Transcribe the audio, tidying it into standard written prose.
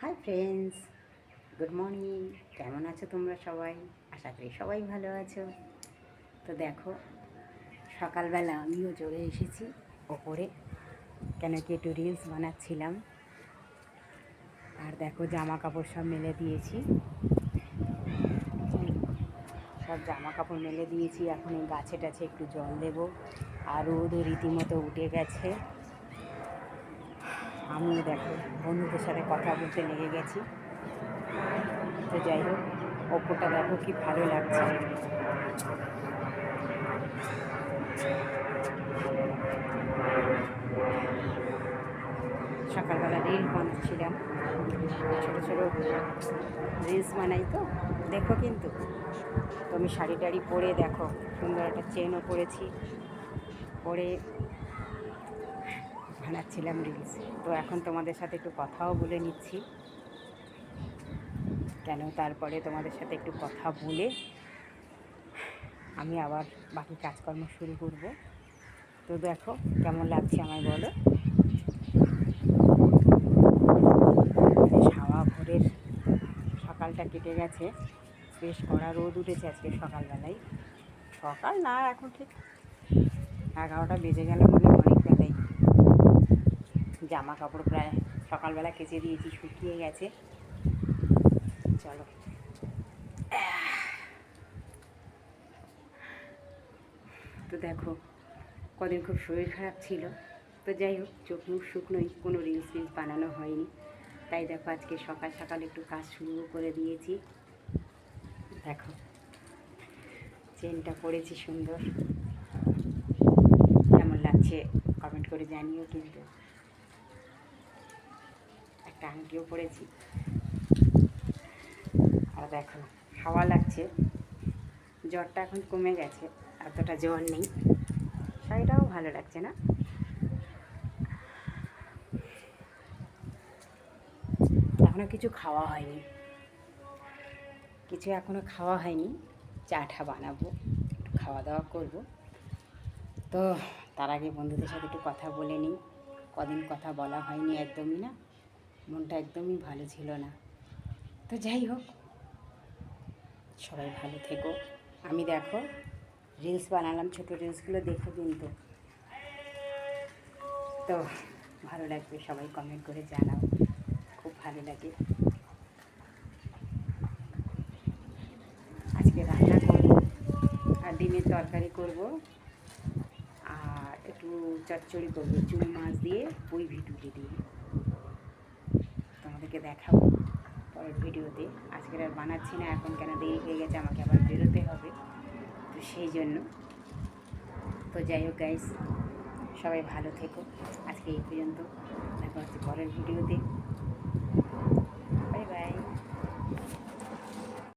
Hi friends, good morning. কেমন আছো তোমরা সবাই? আশা করি সবাই ভালো আছো। তো দেখো, সকালবেলা আমিও চলে এসেছি ওপরে, কেন কি একটু রিলস বানাচ্ছিলাম। আর দেখো, জামা কাপড় সব মেলে দিয়েছি, সব জামা কাপড় মেলে দিয়েছি। এখন এই গাছে টাছে একটু জল দেবো। আর রোদও রীতিমতো উঠে গেছে। আমিও দেখো বন্ধুদের সাথে কথা বলতে লেগে গেছি। তো যাই হোক, ওপরটা দেখো কি ভালো লাগছে। সকালবেলা রিল বানাচ্ছিলাম, ছোটো ছোটো রিলস বানাই তো দেখো। কিন্তু তো আমি শাড়ি টাড়ি পরে দেখো, সুন্দর একটা চেনও পরেছি, পরে বানাচ্ছিলাম রিলস। তো এখন তোমাদের সাথে একটু কথাও বলে নিচ্ছি, কেন তারপরে তোমাদের সাথে একটু কথা বলে আমি আবার বাকি কাজকর্ম শুরু করব। তো দেখো কেমন লাগছে আমায় বলো। বেশ হাওয়া ভোরের সকালটা কেটে গেছে, বেশ কড়া রোদ উঠেছে আজকে সকালবেলায়। সকাল না, এখন ঠিক 11টা বেজে গেল, মানে অনেক বেলায়। জামা কাপড় প্রায় সকালবেলা কেচে দিয়েছি, শুকিয়ে গেছে। চলো, তো দেখো কদিন খুব শরীর খারাপ ছিল, তো যাই হোক চোখ মুখ শুকনোই, কোনো রিলস ফিলস বানানো হয়নি। তাই দেখো আজকে সকাল সকাল একটু কাজ শুরু করে দিয়েছি। দেখো চেনটা পরেছি সুন্দর, কেমন লাগছে কমেন্ট করে জানিও। কিন্তু একটা আংটিও পরেছি। আর দেখো হাওয়া লাগছে, জ্বরটা এখন কমে গেছে, এতটা জ্বর নেই। শাড়িটাও ভালো লাগছে না? এখনও কিছু খাওয়া হয়নি, এখনও খাওয়া হয়নি। চা টা বানাবো, একটু খাওয়া দাওয়া করবো। তো তার আগে বন্ধুদের সাথে একটু কথা বলে নিই। কদিন কথা বলা হয়নি, একদমই না, মনটা একদমই ভালো ছিল না। তো যাই হোক, সবাই ভালো থেকো। আমি দেখো রিলস বানালাম, ছোটো রিলসগুলো দেখো কিন্তু। তো ভালো লাগবে, সবাই কমেন্ট করে জানাও, খুব ভালো লাগে। আজকে রান্না করব, আর ডিমের তরকারি করব, আর একটু চচ্চড়ি করবো চুই মাছ দিয়ে, ওই ভিডিওটি দিয়ে তোমাদেরকে দেখাবো পরের ভিডিওতে। আজকের আর বানাচ্ছি না এখন, কেন দেরি হয়ে গেছে, আমাকে আবার বেরোতে হবে, তো সেই জন্য। তো যাই হোক গাইস, সবাই ভালো থেকো। আজকে এই পর্যন্ত, দেখা হচ্ছে পরের ভিডিওতে।